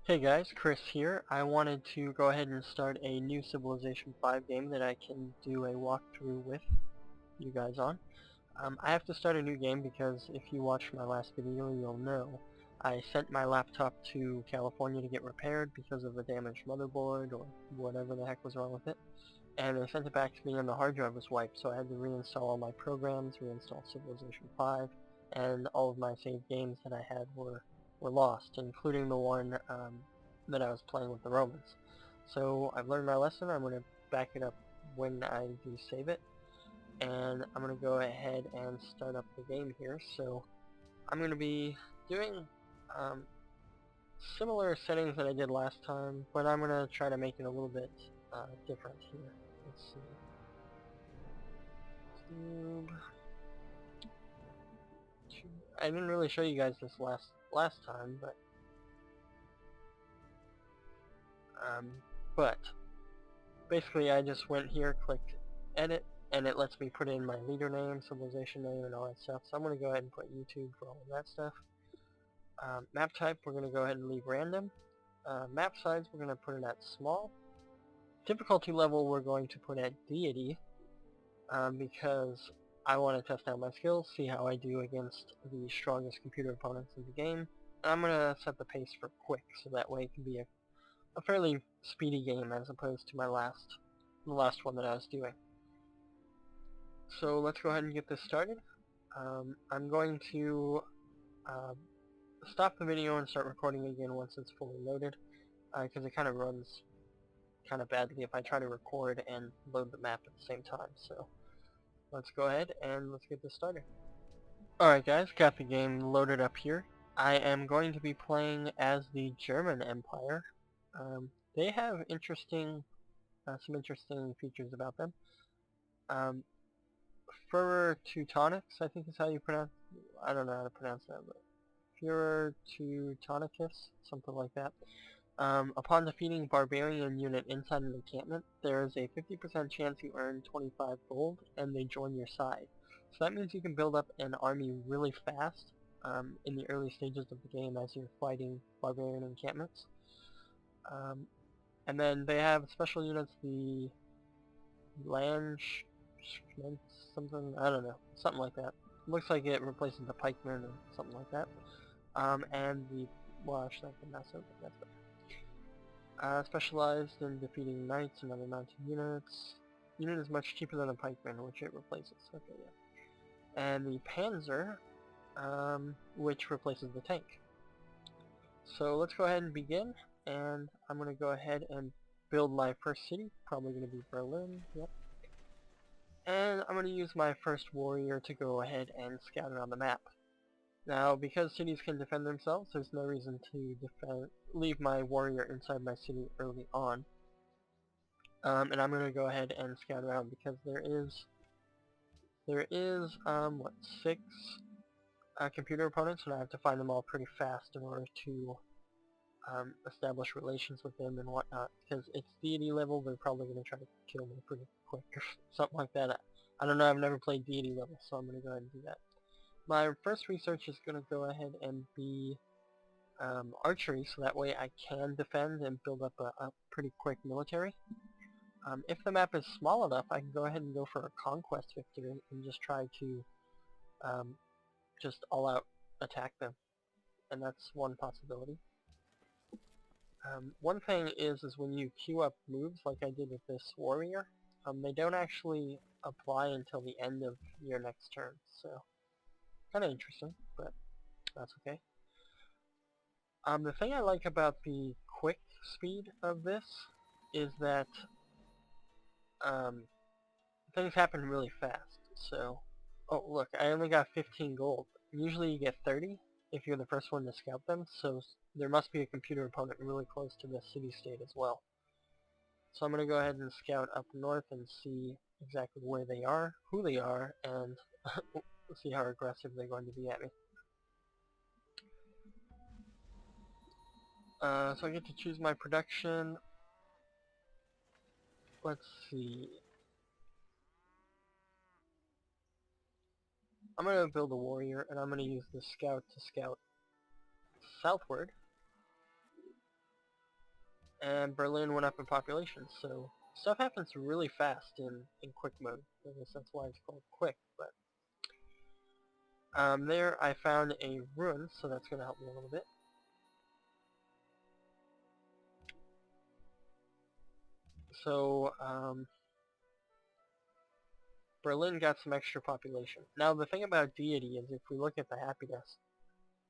Hey guys, Chris here. I wanted to go ahead and start a new Civilization 5 game that I can do a walkthrough with you guys on. I have to start a new game because if you watched my last video, you'll know I sent my laptop to California to get repaired because of a damaged motherboard or whatever the heck was wrong with it. And they sent it back to me and the hard drive was wiped, so I had to reinstall all my programs, reinstall Civilization 5, and all of my saved games that I had were lost, including the one that I was playing with the Romans. So I've learned my lesson. I'm going to back it up when I do save it, and I'm going to go ahead and start up the game here. So I'm going to be doing um, similar settings that I did last time, but I'm going to try to make it a little bit different here. Let's see. I didn't really show you guys this last time, um, but basically I just went here, clicked edit, and it lets me put in my leader name, civilization name, and all that stuff. So I'm going to go ahead and put YouTube for all of that stuff. Map type, we're going to go ahead and leave random. Map size, we're going to put it at small. Difficulty level, we're going to put at Deity, because I want to test out my skills, see how I do against the strongest computer opponents in the game. I'm going to set the pace for quick, so that way it can be a fairly speedy game as opposed to the last one that I was doing. So let's go ahead and get this started. I'm going to stop the video and start recording again once it's fully loaded, because it kind of runs kind of badly if I try to record and load the map at the same time. So let's go ahead and let's get this started. Alright guys, got the game loaded up here. I am going to be playing as the German Empire. They have some interesting features about them. Führer Teutonicus, I think is how you pronounce. I don't know how to pronounce that, but Führer Teutonicus, something like that. Upon defeating barbarian unit inside an encampment, there is a 50% chance you earn 25 gold, and they join your side. So that means you can build up an army really fast in the early stages of the game as you're fighting barbarian encampments. And then they have special units, the Lange, something, I don't know, something like that. Looks like it replaces the pikemen or something like that. And the, well actually I can mess up, but that's better. Specialized in defeating knights and other mounted units. Unit is much cheaper than a pikeman, which it replaces. Okay, yeah. And the Panzer, which replaces the tank. So let's go ahead and begin, and I'm going to go ahead and build my first city, probably going to be Berlin, yep. And I'm going to use my first warrior to go ahead and scout around the map. Now, because cities can defend themselves, there's no reason to leave my warrior inside my city early on. And I'm going to go ahead and scout around because there is, what, 6 computer opponents, and I have to find them all pretty fast in order to establish relations with them and whatnot. Because it's deity level, they're probably going to try to kill me pretty quick or something like that. I don't know, I've never played deity level, so I'm going to go ahead and do that. My first research is going to go ahead and be archery, so that way I can defend and build up a pretty quick military. If the map is small enough, I can go ahead and go for a conquest victory and just try to just all-out attack them, and that's one possibility. One thing is when you queue up moves like I did with this warrior, they don't actually apply until the end of your next turn, so kind of interesting, but that's okay. The thing I like about the quick speed of this is that things happen really fast. So, oh look, I only got 15 gold. Usually you get 30 if you're the first one to scout them, so there must be a computer opponent really close to this city-state as well. So I'm going to go ahead and scout up north and see exactly where they are, who they are, and see how aggressive they're going to be at me. So I get to choose my production. Let's see. I'm going to build a warrior, and I'm going to use the scout to scout southward. and Berlin went up in population. So stuff happens really fast in quick mode. I guess that's why it's called quick. But there I found a ruin, so that's going to help me a little bit. So Berlin got some extra population. Now the thing about Deity is if we look at the happiness,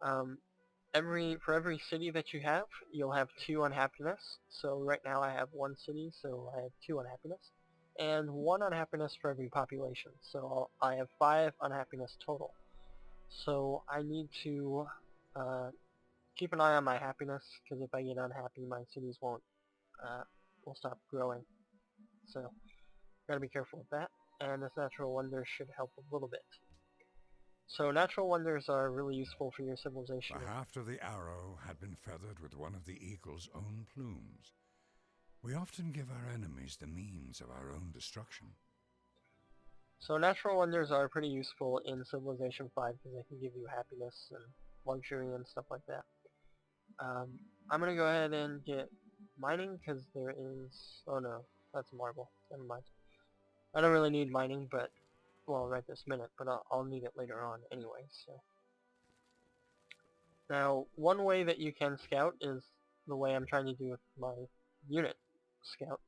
for every city that you have, you'll have 2 unhappiness. So right now I have 1 city, so I have 2 unhappiness. And 1 unhappiness for every population. So I have 5 unhappiness total. So I need to keep an eye on my happiness, because if I get unhappy, my cities will stop growing. So gotta be careful with that. And this natural wonder should help a little bit. So natural wonders are really useful for your civilization. The haft of the arrow had been feathered with one of the eagle's own plumes. We often give our enemies the means of our own destruction. So natural wonders are pretty useful in Civilization 5 because they can give you happiness and luxury and stuff like that. I'm going to go ahead and get mining because there is... Oh no, that's marble. Never mind. I don't really need mining, but... Well, right this minute, but I'll need it later on anyway, so... Now, one way that you can scout is the way I'm trying to do with my unit scout,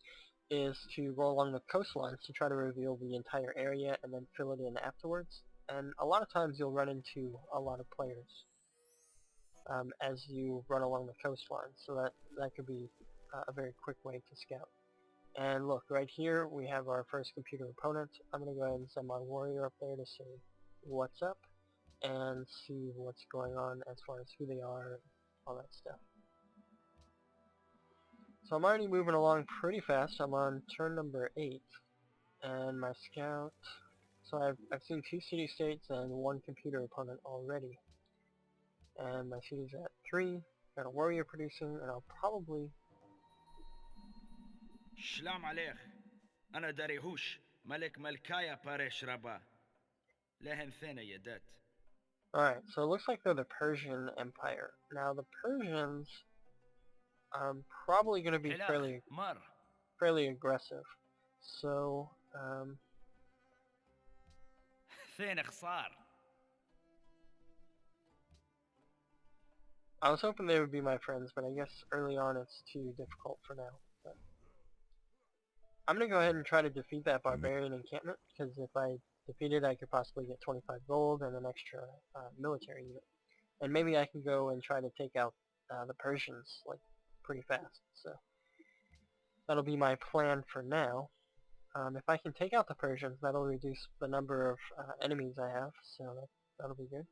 is to go along the coastlines to try to reveal the entire area and then fill it in afterwards. And a lot of times you'll run into a lot of players as you run along the coastline, so that could be a very quick way to scout. And look, right here we have our first computer opponent. I'm going to go ahead and send my warrior up there to say what's up and see what's going on as far as who they are and all that stuff. So I'm already moving along pretty fast. I'm on turn number 8, and my scout... So I've seen 2 city-states and 1 computer opponent already. And my city's at 3, got a warrior producing, and I'll probably... سلام عليك أنا داريهوش ملك ملكايا باريش ربا لهن ثانية يدات. Alright, so it looks like they're the Persian Empire. Now the Persians... probably going to be fairly aggressive. So, ثاني صار. I was hoping they would be my friends, but I guess early on it's too difficult for now. But I'm going to go ahead and try to defeat that barbarian encampment, because if I defeat it I could possibly get 25 gold and an extra military unit. And maybe I can go and try to take out the Persians, like, pretty fast. So that'll be my plan for now. If I can take out the Persians, that'll reduce the number of enemies I have, so that'll be good.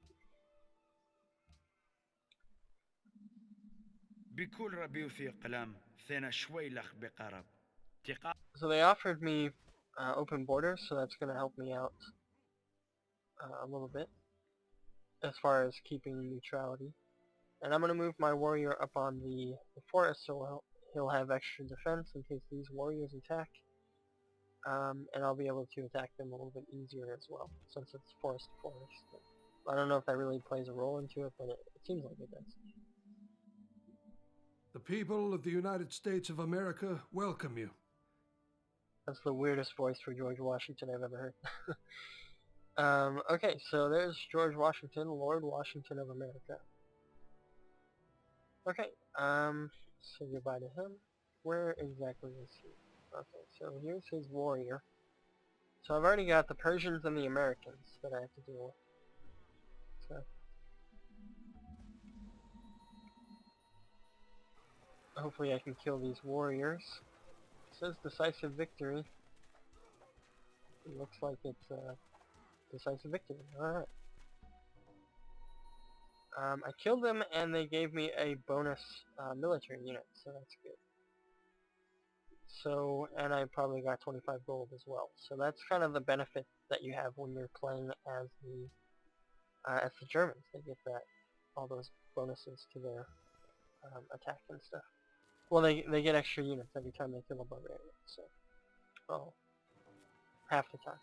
بكل ربي في قلم ثنا شوي لخ بقرب. So they offered me open borders, so that's going to help me out a little bit as far as keeping neutrality. And I'm going to move my warrior up on the forest, so he'll have extra defense in case these warriors attack. And I'll be able to attack them a little bit easier as well, since it's forest to forest. I don't know if that really plays a role into it, but it seems like it does. The people of the United States of America welcome you. That's the weirdest voice for George Washington I've ever heard. Okay, so there's George Washington, Lord Washington of America. Okay, say goodbye to him. Where exactly is he? Okay, so here's his warrior. So I've already got the Persians and the Americans that I have to deal with. So hopefully I can kill these warriors. It says decisive victory. It looks like it's decisive victory. Alright. I killed them and they gave me a bonus military unit, so that's good. So, and I probably got 25 gold as well. So that's kind of the benefit that you have when you're playing as the Germans. They get all those bonuses to their attack and stuff. Well, they get extra units every time they kill a barbarian. So, well, half the time.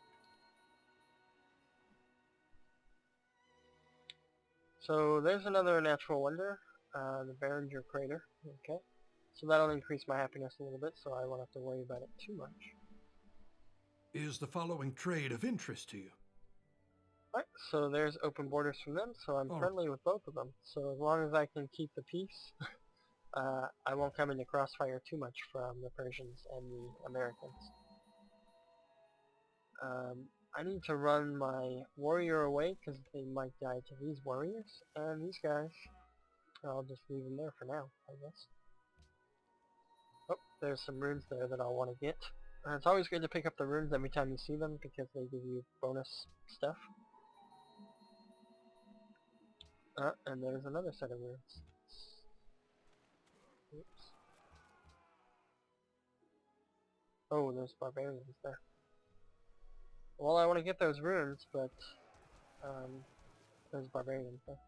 So there's another natural wonder, the Behringer crater. Okay, So that'll increase my happiness a little bit, so I won't have to worry about it too much. Is the following trade of interest to you? Alright, so there's open borders from them, so I'm friendly with both of them. So as long as I can keep the peace, I won't come into crossfire too much from the Persians and the Americans. I need to run my warrior away because they might die to these warriors, and these guys, I'll just leave them there for now, I guess. Oh, there's some runes there that I'll want to get. It's always good to pick up the runes every time you see them because they give you bonus stuff. And there's another set of runes. Oops. Oh, there's barbarians there. Well, I want to get those runes, but there's barbarians there.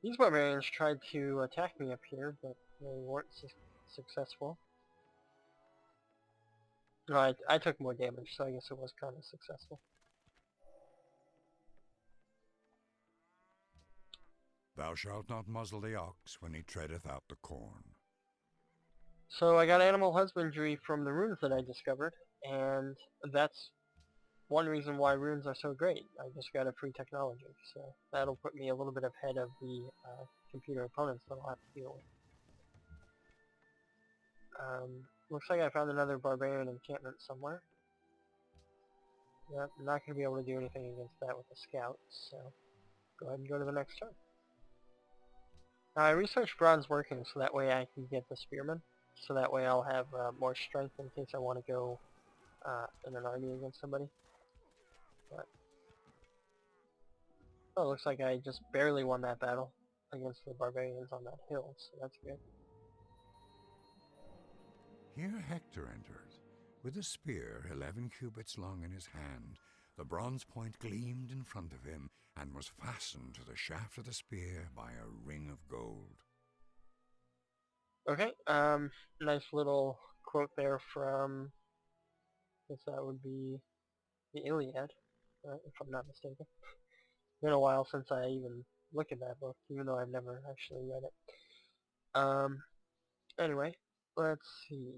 These barbarians tried to attack me up here, but they weren't successful. No, I took more damage, so I guess it was kind of successful. Thou shalt not muzzle the ox when he treadeth out the corn. So I got animal husbandry from the runes that I discovered, and that's one reason why runes are so great. I just got a free technology, so that'll put me a little bit ahead of the computer opponents that I'll have to deal with. Looks like I found another barbarian encampment somewhere. Yep, I'm not going to be able to do anything against that with the scout, so go ahead and go to the next turn. Now I researched bronze working so that way I can get the spearman, so that way I'll have more strength in case I want to go in an army against somebody. But, oh, it looks like I just barely won that battle against the barbarians on that hill, so that's good. Here Hector entered, with a spear 11 cubits long in his hand. The bronze point gleamed in front of him, and was fastened to the shaft of the spear by a ring of gold. Okay, nice little quote there from, I guess that would be the Iliad, if I'm not mistaken. It's been a while since I even looked at that book, even though I've never actually read it. Anyway, let's see.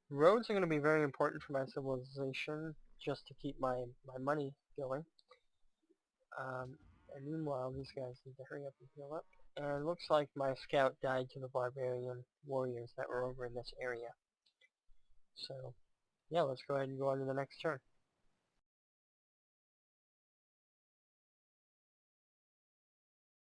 Roads are going to be very important for my civilization, just to keep my money going. And meanwhile, these guys need to hurry up and heal up. And it looks like my scout died to the barbarian warriors that were over in this area. So, yeah, let's go ahead and go on to the next turn.